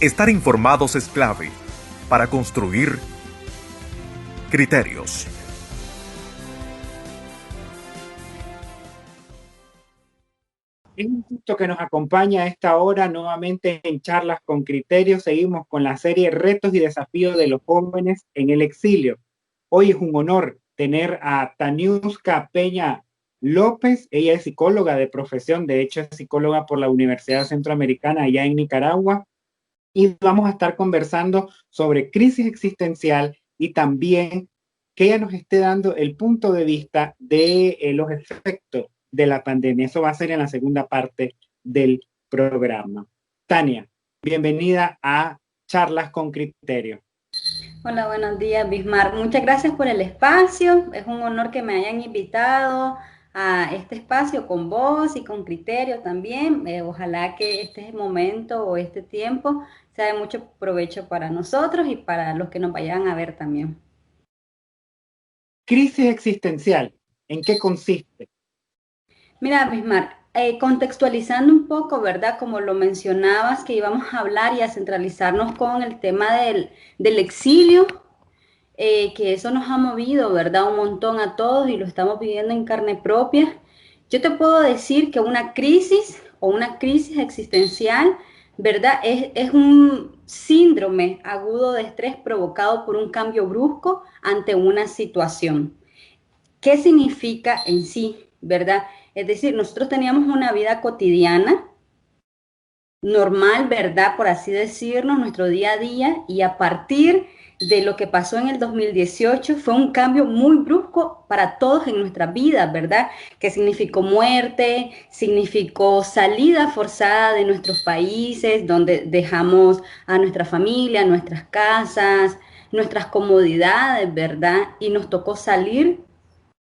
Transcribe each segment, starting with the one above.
Estar informados es clave para construir criterios. Es un gusto que nos acompaña a esta hora nuevamente en Charlas con Criterios. Seguimos con la serie Retos y Desafíos de los Jóvenes en el Exilio. Hoy es un honor tener a Taniuska Peña López. Ella es psicóloga de profesión, de hecho es psicóloga por la Universidad Centroamericana allá en Nicaragua. Y vamos a estar conversando sobre crisis existencial y también que ella nos esté dando el punto de vista de los efectos de la pandemia. Eso va a ser en la segunda parte del programa. Tania, bienvenida a Charlas con Criterio. Hola, buenos días, Bismarck. Muchas gracias por el espacio. Es un honor que me hayan invitado a este espacio con vos y con Criterio también. Ojalá que este momento o este tiempo sea de mucho provecho para nosotros y para los que nos vayan a ver también. Crisis existencial, ¿en qué consiste? Mira, Bismarck, contextualizando un poco, ¿verdad? Como lo mencionabas, que íbamos a hablar y a centralizarnos con el tema del exilio, que eso nos ha movido, ¿verdad? Un montón a todos y lo estamos viviendo en carne propia. Yo te puedo decir que una crisis o una crisis existencial, ¿verdad? Es un síndrome agudo de estrés provocado por un cambio brusco ante una situación. ¿Qué significa en sí, verdad? Es decir, nosotros teníamos una vida cotidiana, normal, ¿verdad? Por así decirlo, nuestro día a día, y a partir de lo que pasó en el 2018 fue un cambio muy brusco para todos en nuestra vida, ¿verdad? Que significó muerte, significó salida forzada de nuestros países, donde dejamos a nuestra familia, nuestras casas, nuestras comodidades, ¿verdad? Y nos tocó salir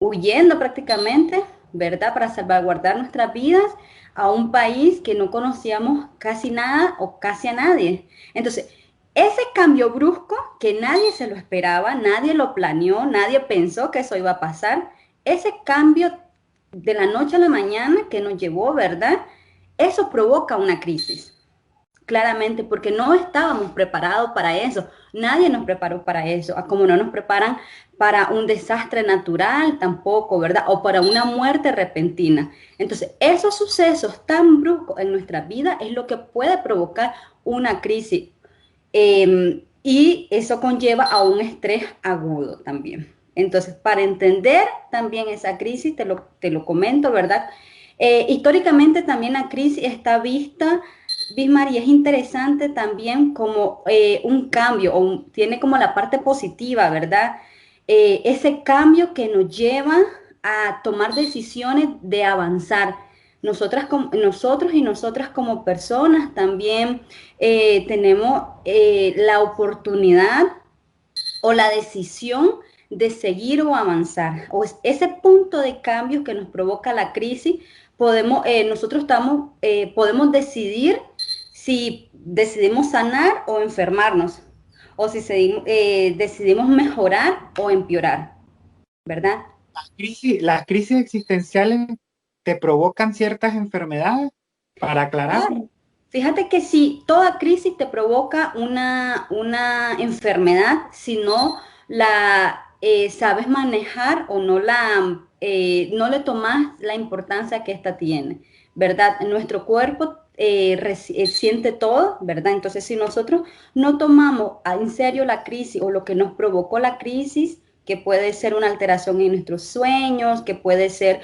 huyendo prácticamente, ¿verdad? Para salvaguardar nuestras vidas a un país que no conocíamos casi nada o casi a nadie. Entonces, ese cambio brusco que nadie se lo esperaba, nadie lo planeó, nadie pensó que eso iba a pasar, ese cambio de la noche a la mañana que nos llevó, ¿verdad? Eso provoca una crisis. Claramente, porque no estábamos preparados para eso. Nadie nos preparó para eso, como no nos preparan para un desastre natural tampoco, ¿verdad? O para una muerte repentina. Entonces, esos sucesos tan bruscos en nuestra vida es lo que puede provocar una crisis. Y eso conlleva a un estrés agudo también. Entonces, para entender también esa crisis, te lo comento, ¿verdad? Históricamente también la crisis está vista, Bismarck, y es interesante también como un cambio, tiene como la parte positiva, ¿verdad? Ese cambio que nos lleva a tomar decisiones de avanzar. Nosotros y nosotras como personas también tenemos la oportunidad o la decisión de seguir o avanzar. O ese punto de cambio que nos provoca la crisis, podemos decidir si decidimos sanar o enfermarnos, o si decidimos mejorar o empeorar, ¿verdad? Las crisis existenciales te provocan ciertas enfermedades, para aclarar. Claro. Fíjate que si toda crisis te provoca una enfermedad, si no la sabes manejar o no le tomas la importancia que esta tiene, ¿verdad? Nuestro cuerpo siente todo, ¿verdad? Entonces, si nosotros no tomamos en serio la crisis o lo que nos provocó la crisis, que puede ser una alteración en nuestros sueños, que puede ser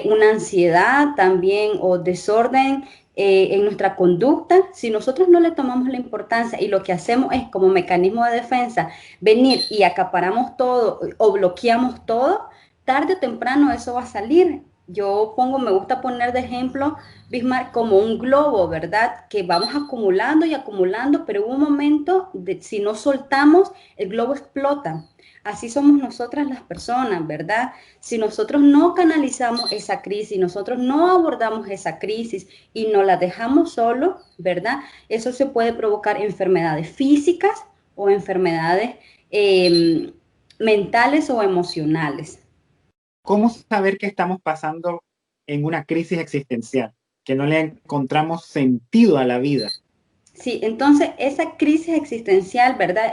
una ansiedad también o desorden en nuestra conducta, si nosotros no le tomamos la importancia y lo que hacemos es como mecanismo de defensa venir y acaparamos todo o bloqueamos todo, tarde o temprano eso va a salir. Me gusta poner de ejemplo, Bismarck, como un globo, ¿verdad? Que vamos acumulando y acumulando, pero en un momento, si no soltamos, el globo explota. Así somos nosotras las personas, ¿verdad? Si nosotros no canalizamos esa crisis, nosotros no abordamos esa crisis y no la dejamos solo, ¿verdad? Eso se puede provocar enfermedades físicas o enfermedades mentales o emocionales. ¿Cómo saber que estamos pasando en una crisis existencial? Que no le encontramos sentido a la vida. Sí, entonces esa crisis existencial, ¿verdad?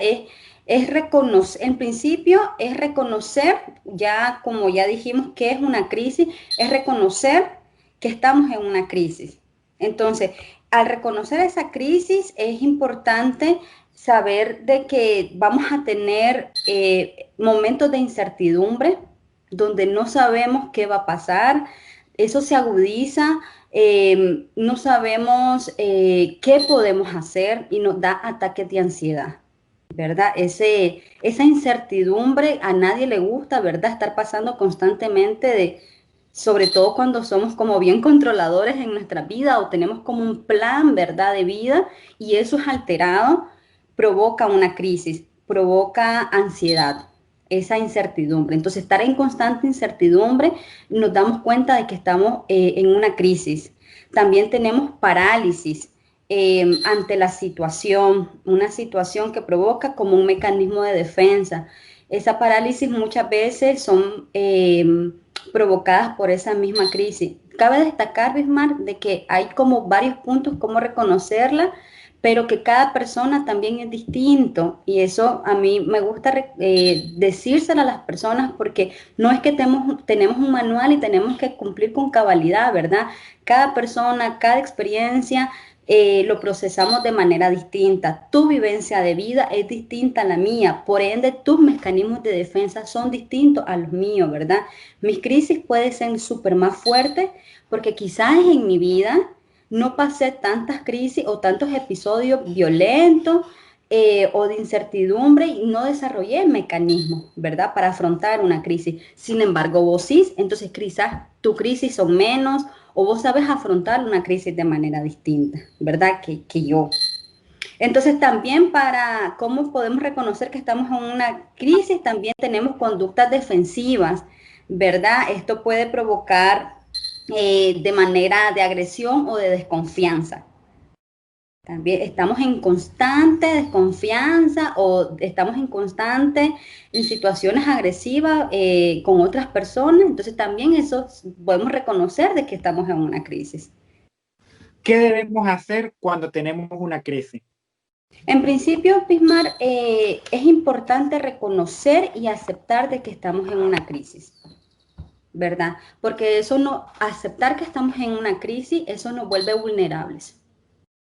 Es reconocer, en principio es reconocer, ya como ya dijimos que es una crisis, es reconocer que estamos en una crisis. Entonces, al reconocer esa crisis es importante saber de que vamos a tener momentos de incertidumbre donde no sabemos qué va a pasar, eso se agudiza, no sabemos qué podemos hacer y nos da ataques de ansiedad, ¿verdad? Esa incertidumbre a nadie le gusta, ¿verdad? Estar pasando constantemente sobre todo cuando somos como bien controladores en nuestra vida o tenemos como un plan, ¿verdad? De vida y eso es alterado, provoca una crisis, provoca ansiedad, esa incertidumbre. Entonces, estar en constante incertidumbre, nos damos cuenta de que estamos en una crisis. También tenemos parálisis ante la situación, una situación que provoca como un mecanismo de defensa. Esa parálisis muchas veces son provocadas por esa misma crisis. Cabe destacar, Bismarck, de que hay como varios puntos como reconocerla, pero que cada persona también es distinto y eso a mí me gusta decírselo a las personas porque no es que tenemos un manual y tenemos que cumplir con cabalidad, ¿verdad? Cada persona, cada experiencia lo procesamos de manera distinta. Tu vivencia de vida es distinta a la mía, por ende tus mecanismos de defensa son distintos a los míos, ¿verdad? Mis crisis pueden ser súper más fuertes porque quizás en mi vida no pasé tantas crisis o tantos episodios violentos o de incertidumbre y no desarrollé mecanismos, ¿verdad? Para afrontar una crisis. Sin embargo, vos sí, entonces quizás tu crisis son menos o vos sabes afrontar una crisis de manera distinta, ¿verdad? Que yo. Entonces también para cómo podemos reconocer que estamos en una crisis, también tenemos conductas defensivas, ¿verdad? Esto puede provocar de manera de agresión o de desconfianza. También estamos en constante desconfianza o estamos en constante en situaciones agresivas con otras personas, entonces también eso podemos reconocer de que estamos en una crisis. ¿Qué debemos hacer cuando tenemos una crisis? En principio, Bismarck, es importante reconocer y aceptar de que estamos en una crisis, ¿verdad? Porque eso no, aceptar que estamos en una crisis, eso nos vuelve vulnerables.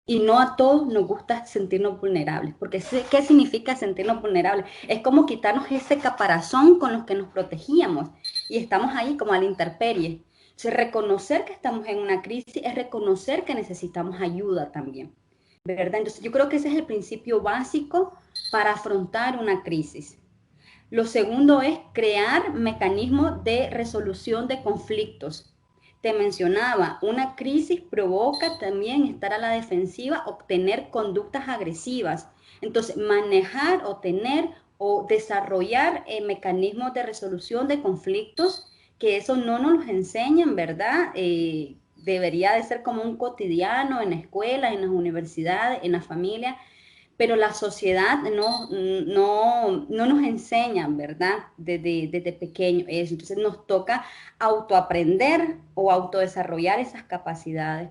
Y no a todos nos gusta sentirnos vulnerables, porque ¿qué significa sentirnos vulnerables? Es como quitarnos ese caparazón con los que nos protegíamos y estamos ahí como a la intemperie. O sea, reconocer que estamos en una crisis es reconocer que necesitamos ayuda también, ¿verdad? Entonces yo creo que ese es el principio básico para afrontar una crisis. Lo segundo es crear mecanismos de resolución de conflictos. Te mencionaba, una crisis provoca también estar a la defensiva, obtener conductas agresivas. Entonces, manejar o tener o desarrollar mecanismos de resolución de conflictos, que eso no nos los enseñan, ¿verdad? Debería de ser como un cotidiano en la escuela, en las universidades, en la familia, pero la sociedad no nos enseña, ¿verdad? Desde pequeño eso. Entonces nos toca autoaprender o autodesarrollar esas capacidades.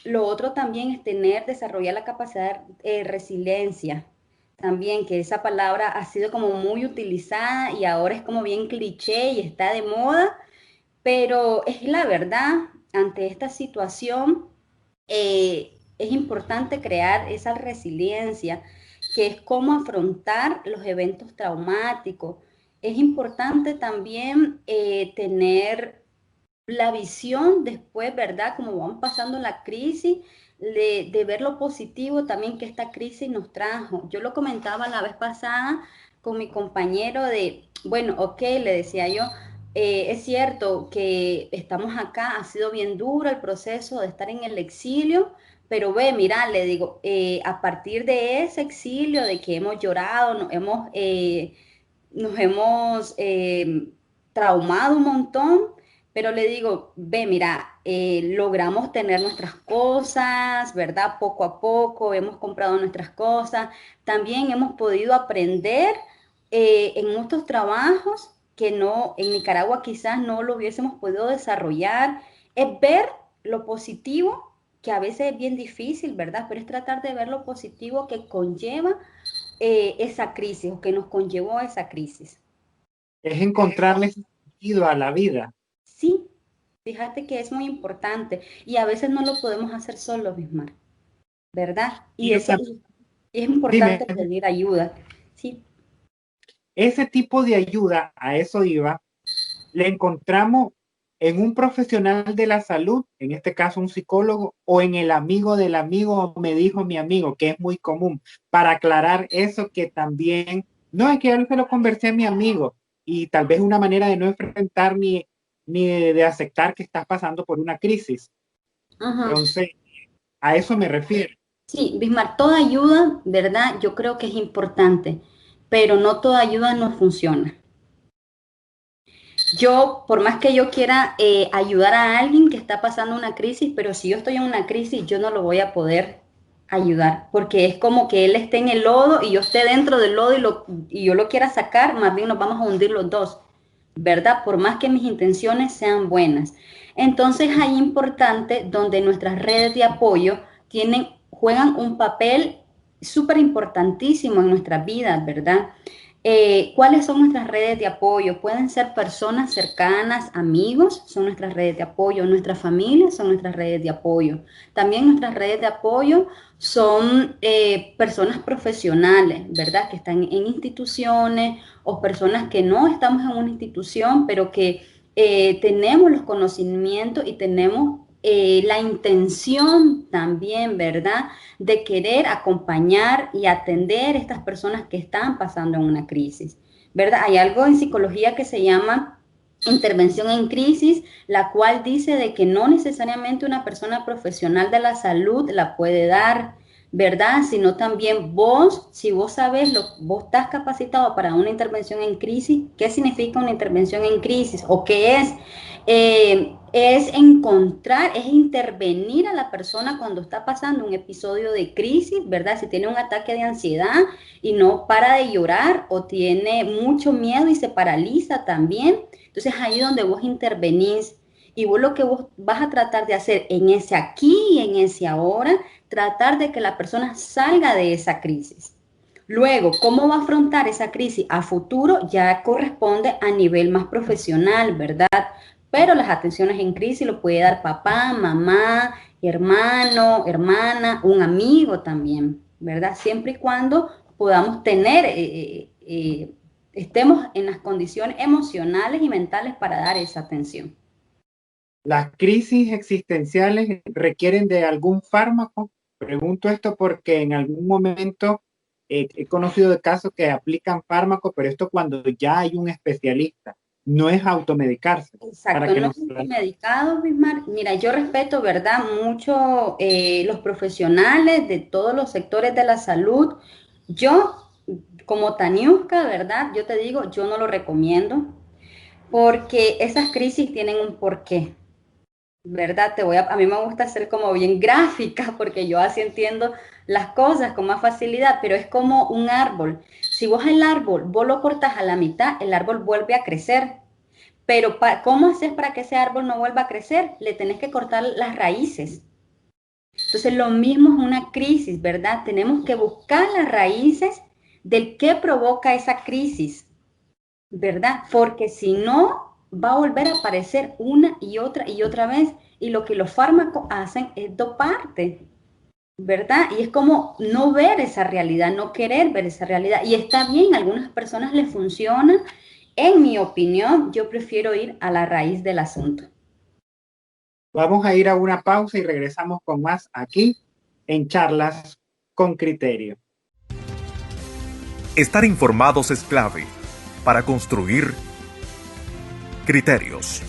Lo otro también es desarrollar la capacidad de resiliencia. También que esa palabra ha sido como muy utilizada y ahora es como bien cliché y está de moda, pero es la verdad ante esta situación. Es importante crear esa resiliencia, que es cómo afrontar los eventos traumáticos. Es importante también tener la visión después, ¿verdad? Como vamos pasando la crisis, de ver lo positivo también que esta crisis nos trajo. Yo lo comentaba la vez pasada con mi compañero de, bueno, ok, le decía yo, es cierto que estamos acá, ha sido bien duro el proceso de estar en el exilio, pero ve, mira, le digo, a partir de ese exilio, de que hemos llorado, nos hemos traumado un montón, pero le digo, ve, mira, logramos tener nuestras cosas, ¿verdad? Poco a poco hemos comprado nuestras cosas. También hemos podido aprender en muchos trabajos que no, en Nicaragua quizás no lo hubiésemos podido desarrollar. Es ver lo positivo que a veces es bien difícil, ¿verdad? Pero es tratar de ver lo positivo que conlleva esa crisis o que nos conllevó a esa crisis. Es encontrarle sentido a la vida. Sí, fíjate que es muy importante y a veces no lo podemos hacer solos, Bismar, ¿verdad? Y Es dime, importante pedir ayuda, ¿sí? ese tipo de ayuda, a eso iba, le encontramos en un profesional de la salud, en este caso un psicólogo, o en el amigo del amigo, o me dijo mi amigo, que es muy común, para aclarar eso que también, no es que yo se lo conversé a mi amigo, y tal vez una manera de no enfrentar ni de aceptar que estás pasando por una crisis. Ajá. Entonces, a eso me refiero. Sí, Bismar, toda ayuda, ¿verdad? Yo creo que es importante, pero no toda ayuda nos funciona. Yo, por más que yo quiera ayudar a alguien que está pasando una crisis, pero si yo estoy en una crisis, yo no lo voy a poder ayudar, porque es como que él esté en el lodo y yo esté dentro del lodo y yo lo quiera sacar, más bien nos vamos a hundir los dos, ¿verdad? Por más que mis intenciones sean buenas. Entonces, ahí importante donde nuestras redes de apoyo juegan un papel súper importantísimo en nuestras vidas, ¿verdad? ¿Cuáles son nuestras redes de apoyo? Pueden ser personas cercanas, amigos, son nuestras redes de apoyo, nuestras familias son nuestras redes de apoyo. También nuestras redes de apoyo son personas profesionales, ¿verdad? Que están en instituciones o personas que no estamos en una institución, pero que tenemos los conocimientos y tenemos la intención también, ¿verdad? De querer acompañar y atender a estas personas que están pasando en una crisis, ¿verdad? Hay algo en psicología que se llama intervención en crisis, la cual dice de que no necesariamente una persona profesional de la salud la puede dar, ¿verdad? Sino también vos, si vos sabes, vos estás capacitado para una intervención en crisis. ¿Qué significa una intervención en crisis? ¿O qué es? Es encontrar, es intervenir a la persona cuando está pasando un episodio de crisis, ¿verdad? Si tiene un ataque de ansiedad y no para de llorar o tiene mucho miedo y se paraliza también. Entonces ahí donde vos intervenís y vos lo que vos vas a tratar de hacer en ese aquí y en ese ahora, tratar de que la persona salga de esa crisis. Luego, ¿cómo va a afrontar esa crisis a futuro? Ya corresponde a nivel más profesional, ¿verdad? Pero las atenciones en crisis lo puede dar papá, mamá, hermano, hermana, un amigo también, ¿verdad? Siempre y cuando podamos tener, estemos en las condiciones emocionales y mentales para dar esa atención. ¿Las crisis existenciales requieren de algún fármaco? Pregunto esto porque en algún momento he conocido de casos que aplican fármacos, pero esto cuando ya hay un especialista, no es automedicarse. Para Exacto, que no nos... es medicado, Bismarck. Mira, yo respeto, ¿verdad? Mucho los profesionales de todos los sectores de la salud. Yo, como Taniuska, ¿verdad? Yo te digo, yo no lo recomiendo porque esas crisis tienen un porqué. ¿Verdad? A mí me gusta ser como bien gráfica porque yo así entiendo las cosas con más facilidad, pero es como un árbol. Si vos el árbol, vos lo cortas a la mitad, el árbol vuelve a crecer. Pero ¿cómo haces para que ese árbol no vuelva a crecer? Le tenés que cortar las raíces. Entonces lo mismo es una crisis, ¿verdad? Tenemos que buscar las raíces del que provoca esa crisis, ¿verdad? Porque si no, va a volver a aparecer una y otra vez. Y lo que los fármacos hacen es doparte, ¿verdad? Y es como no ver esa realidad, no querer ver esa realidad. Y está bien, a algunas personas les funciona. En mi opinión, yo prefiero ir a la raíz del asunto. Vamos a ir a una pausa y regresamos con más aquí en Charlas con Criterio. Estar informados es clave para construir criterios.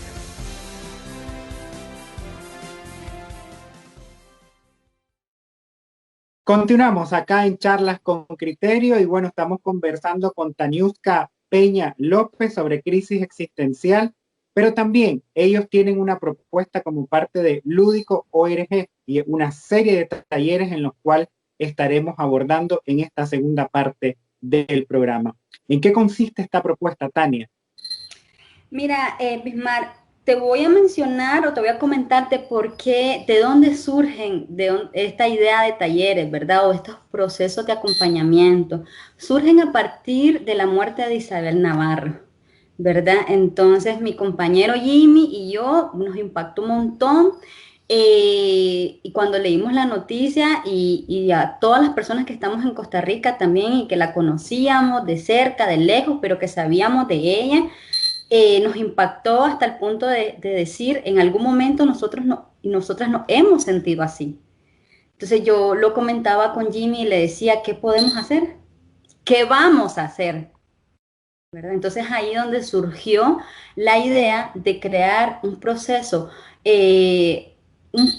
Continuamos acá en Charlas con Criterio y bueno, estamos conversando con Taniuska Peña López sobre crisis existencial, pero también ellos tienen una propuesta como parte de Lúdico ORG y una serie de talleres en los cuales estaremos abordando en esta segunda parte del programa. ¿En qué consiste esta propuesta, Tania? Mira, Bismar, te voy a mencionar o te voy a comentar de por qué, de dónde surgen esta idea de talleres, ¿verdad? O estos procesos de acompañamiento. Surgen a partir de la muerte de Isabel Navarro, ¿verdad? Entonces mi compañero Jimmy y yo nos impactó un montón. Y cuando leímos la noticia y a todas las personas que estamos en Costa Rica también y que la conocíamos de cerca, de lejos, pero que sabíamos de ella, nos impactó hasta el punto de decir, en algún momento nosotros no, y nosotras nos hemos sentido así. Entonces yo lo comentaba con Jimmy y le decía, ¿qué podemos hacer? ¿Qué vamos a hacer? ¿Verdad? Entonces ahí donde surgió la idea de crear un proceso,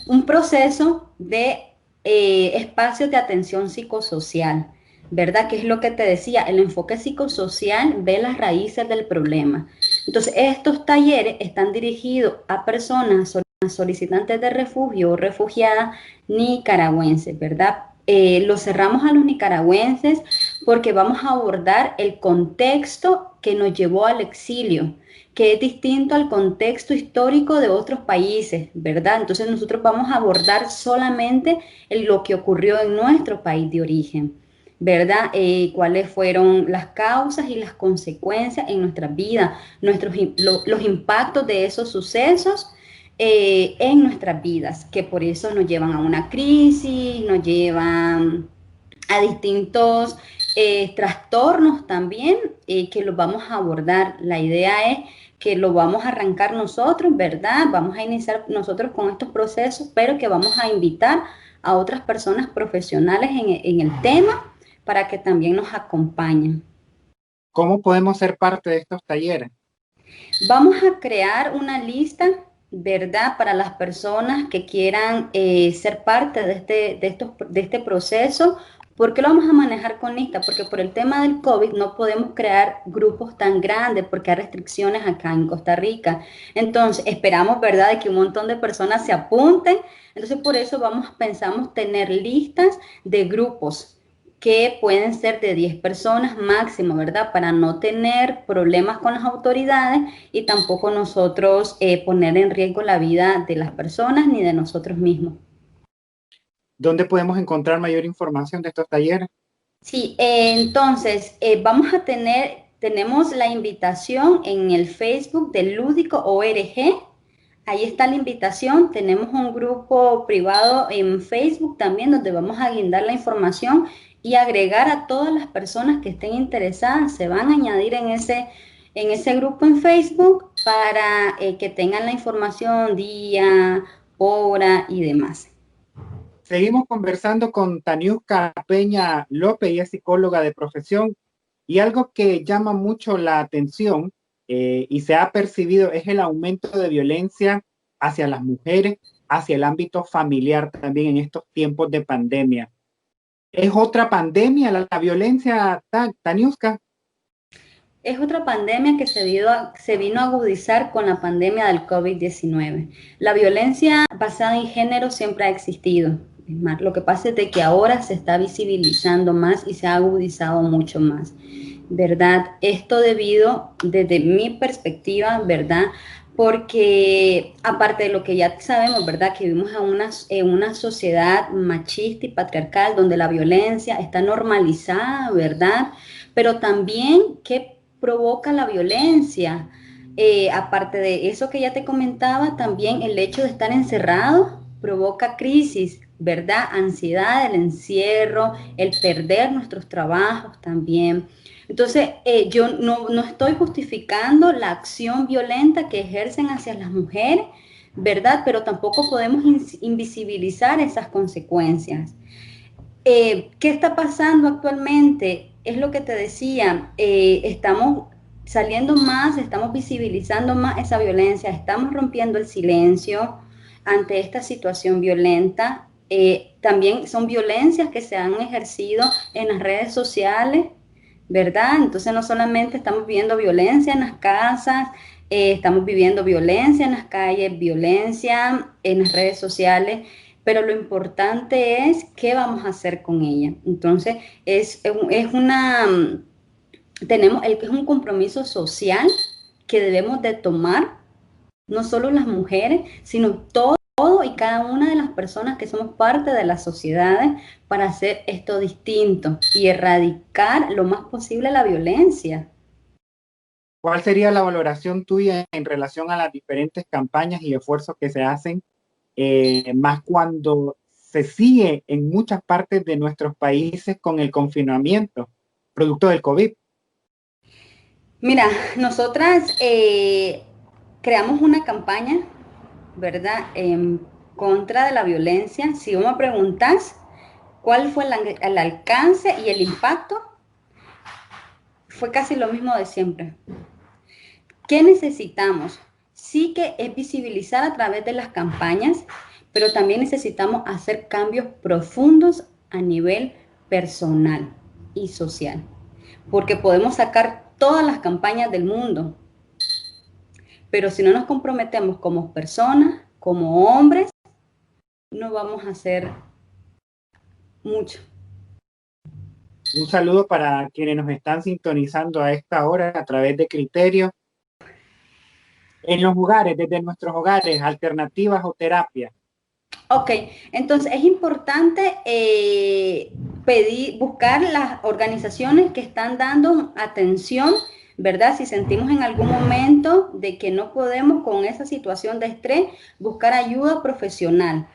un proceso de espacios de atención psicosocial, ¿verdad? Que es lo que te decía, el enfoque psicosocial ve las raíces del problema. Entonces estos talleres están dirigidos a personas solicitantes de refugio o refugiadas nicaragüenses, ¿verdad? Lo cerramos a los nicaragüenses porque vamos a abordar el contexto que nos llevó al exilio, que es distinto al contexto histórico de otros países, ¿verdad? Entonces nosotros vamos a abordar solamente lo que ocurrió en nuestro país de origen, ¿verdad? Cuáles fueron las causas y las consecuencias en nuestra vida, los impactos de esos sucesos en nuestras vidas, que por eso nos llevan a una crisis, nos llevan a distintos trastornos también, que los vamos a abordar. La idea es que lo vamos a arrancar nosotros, ¿verdad? Vamos a iniciar nosotros con estos procesos, pero que vamos a invitar a otras personas profesionales en el tema para que también nos acompañen. ¿Cómo podemos ser parte de estos talleres? Vamos a crear una lista, ¿verdad? Para las personas que quieran ser parte de este proceso. ¿Por qué lo vamos a manejar con lista? Porque por el tema del COVID no podemos crear grupos tan grandes porque hay restricciones acá en Costa Rica. Entonces, esperamos, ¿verdad?, de que un montón de personas se apunten. Entonces, por eso pensamos tener listas de grupos que pueden ser de 10 personas máximo, ¿verdad? Para no tener problemas con las autoridades y tampoco nosotros poner en riesgo la vida de las personas ni de nosotros mismos. ¿Dónde podemos encontrar mayor información de estos talleres? Sí, entonces tenemos la invitación en el Facebook del Lúdico ORG. Ahí está la invitación. Tenemos un grupo privado en Facebook también donde vamos a guindar la información y agregar a todas las personas que estén interesadas. Se van a añadir en ese grupo en Facebook para que tengan la información día, hora y demás. Seguimos conversando con Taniuska Peña López, ella es psicóloga de profesión, y algo que llama mucho la atención y se ha percibido es el aumento de violencia hacia las mujeres, hacia el ámbito familiar también en estos tiempos de pandemia. ¿Es otra pandemia la violencia, Taniuska? Es otra pandemia que se vino a agudizar con la pandemia del COVID-19. La violencia basada en género siempre ha existido. Lo que pasa es de que ahora se está visibilizando más y se ha agudizado mucho más, ¿verdad? Esto debido, desde mi perspectiva, ¿verdad? Porque aparte de lo que ya sabemos, ¿verdad? Que vivimos en una sociedad machista y patriarcal donde la violencia está normalizada, ¿verdad? Pero también, ¿qué provoca la violencia? Aparte de eso que ya te comentaba, también el hecho de estar encerrado provoca crisis, ¿verdad? Ansiedad, el encierro, el perder nuestros trabajos también. Entonces, yo no estoy justificando la acción violenta que ejercen hacia las mujeres, ¿verdad? Pero tampoco podemos invisibilizar esas consecuencias. ¿Qué está pasando actualmente? Es lo que te decía, estamos saliendo más, estamos visibilizando más esa violencia, estamos rompiendo el silencio ante esta situación violenta. También son violencias que se han ejercido en las redes sociales, ¿verdad? Entonces no solamente estamos viviendo violencia en las casas, estamos viviendo violencia en las calles, violencia en las redes sociales, pero lo importante es qué vamos a hacer con ella. Entonces es un compromiso social que debemos de tomar no solo las mujeres, sino todo y cada una de las personas que somos parte de las sociedades para hacer esto distinto y erradicar lo más posible la violencia. ¿Cuál sería la valoración tuya en relación a las diferentes campañas y esfuerzos que se hacen, más cuando se sigue en muchas partes de nuestros países con el confinamiento, producto del COVID? Mira, nosotras creamos una campaña, ¿verdad?, en contra de la violencia. Si vos me preguntás cuál fue el alcance y el impacto, fue casi lo mismo de siempre. ¿Qué necesitamos? Sí que es visibilizar a través de las campañas, pero también necesitamos hacer cambios profundos a nivel personal y social, porque podemos sacar todas las campañas del mundo, pero si no nos comprometemos como personas, como hombres, no vamos a hacer mucho. Un saludo para quienes nos están sintonizando a esta hora a través de Criterios. En los hogares, desde nuestros hogares, alternativas o terapia. Ok, entonces es importante buscar las organizaciones que están dando atención, ¿verdad? Si sentimos en algún momento de que no podemos con esa situación de estrés, buscar ayuda profesional.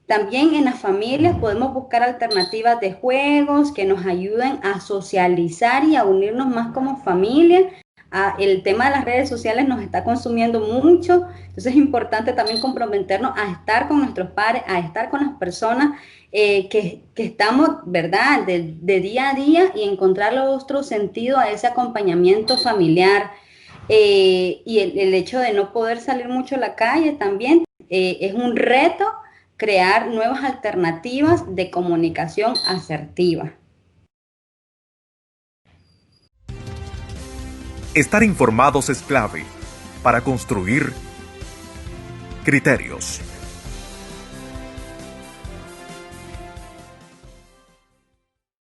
También en las familias podemos buscar alternativas de juegos que nos ayuden a socializar y a unirnos más como familia. El tema de las redes sociales nos está consumiendo mucho, entonces es importante también comprometernos a estar con nuestros padres, a estar con las personas que estamos, ¿verdad?, de día a día, y encontrar otro sentido a ese acompañamiento familiar. Y el hecho de no poder salir mucho a la calle también es un reto, crear nuevas alternativas de comunicación asertiva. Estar informados es clave para construir criterios.